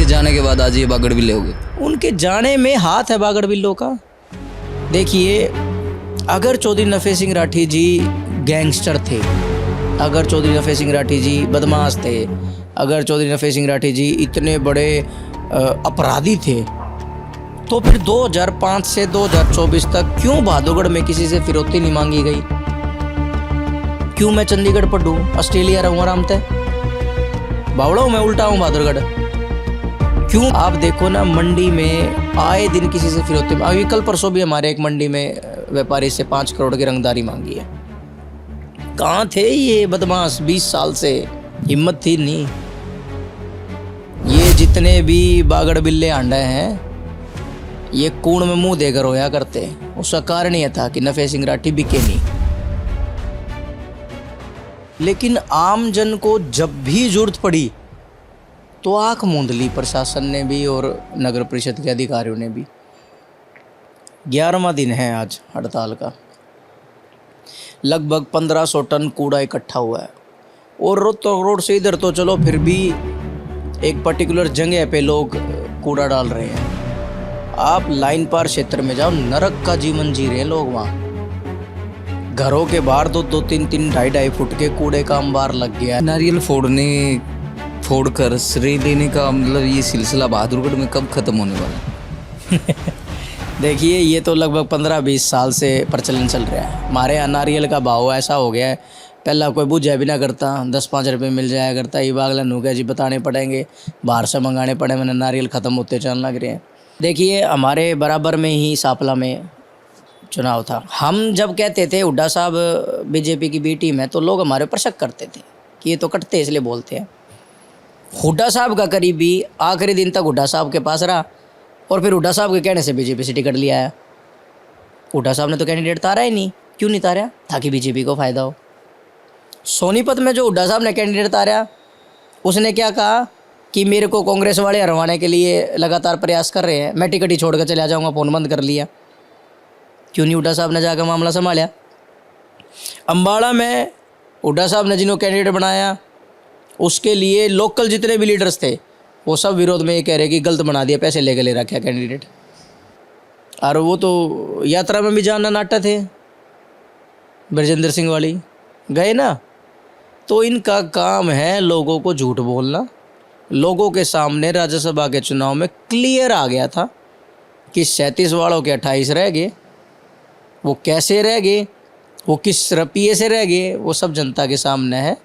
जाने के बाद आज ये बागड़ बिल्ले हो गए। उनके जाने में हाथ है बागड़ बिल्लों का। देखिए, अगर चौधरी नफे सिंह राठी जी गैंगस्टर थे, अगर चौधरी नफे सिंह राठी जी बदमाश थे, अगर चौधरी नफे सिंह राठी जी इतने बड़े अपराधी थे, तो फिर 2005 से 2024 तक क्यों बहादुरगढ़ में किसी से फिरौती नहीं मांगी गई? क्यों मैं चंडीगढ़ पढ़ूँ, ऑस्ट्रेलिया रहूँ आराम से, बावड़ा हूँ मैं, उल्टा हूँ बहादुरगढ़? क्यों? आप देखो ना, मंडी में आए दिन किसी से फिरौती। अभी कल परसों भी हमारे एक मंडी में व्यापारी से 5 करोड़ की रंगदारी मांगी है। कहाँ थे ये बदमाश? 20 साल से हिम्मत थी नहीं। ये जितने भी बागड़ बिल्ले आंडे हैं, ये कूड़ में मुंह देकर रोया करते। उसका कारण यह था कि नफे सिंह राठी बिके नहीं। लेकिन आम जन को जब भी जरूरत पड़ी तो आंख मूंद ली प्रशासन ने भी और नगर परिषद के अधिकारियों ने भी। 11वां दिन है आज हड़ताल का। लगभग 1500 टन कूड़ा इकट्ठा हुआ है और रोड से इधर तो चलो, फिर भी एक पर्टिकुलर जगह पे लोग कूड़ा डाल रहे हैं। आप लाइन पार क्षेत्र में जाओ, नरक का जीवन जी रहे हैं लोग। वहाँ घरों के बाहर 2-2, 3-3, 2.5 फुट के कूड़े का अंबार लग गया। नारियल फोड़ कर श्रेय लेने का मतलब ये सिलसिला बहादुरगढ़ में कब खत्म होने वाला है? देखिए, ये तो लगभग 15-20 साल से प्रचलन चल रहा है। हमारे यहाँ नारियल का भाव ऐसा हो गया है, पहला कोई बुझा भी ना करता, 10-5 रुपये मिल जाया करता। ये बागला नूका जी बताने पड़ेंगे, बाहर से मंगाने पड़े, मैंने नारियल ख़त्म होते चलने लग रहे हैं। देखिए, हमारे बराबर में ही सापला में चुनाव था। हम जब कहते थे हुड्डा साहब बीजेपी की बी टीम है, तो लोग हमारे ऊपर शक करते थे कि ये तो कटते इसलिए बोलते हैं। हुड्डा साहब का करीबी आखिरी दिन तक हुड्डा साहब के पास रहा और फिर हुड्डा साहब के कहने से बीजेपी से टिकट लिया है। हुड्डा साहब ने तो कैंडिडेट तारा ही नहीं। क्यों नहीं तारा? ताकि बीजेपी को फ़ायदा हो। सोनीपत में जो हुड्डा साहब ने कैंडिडेट तारा, उसने क्या कहा कि मेरे को कांग्रेस वाले हरवाने के लिए लगातार प्रयास कर रहे हैं, मैं टिकट ही छोड़ कर चला जाऊँगा, फ़ोन बंद कर लिया। क्यों नहीं हुड्डा साहब ने जाकर मामला संभाला? अम्बाड़ा में हुड्डा साहब ने जिन्होंने कैंडिडेट बनाया, उसके लिए लोकल जितने भी लीडर्स थे वो सब विरोध में ये कह रहे कि गलत बना दिया, पैसे लेके ले रखा कैंडिडेट। और वो तो यात्रा में भी जाना नाटा थे, ब्रजेंद्र सिंह वाली गए ना। तो इनका काम है लोगों को झूठ बोलना। लोगों के सामने राज्यसभा के चुनाव में क्लियर आ गया था कि 37 वालों के 28 रह गए। वो कैसे रह गए, वो किस रपिए से रह गए, वो सब जनता के सामने है।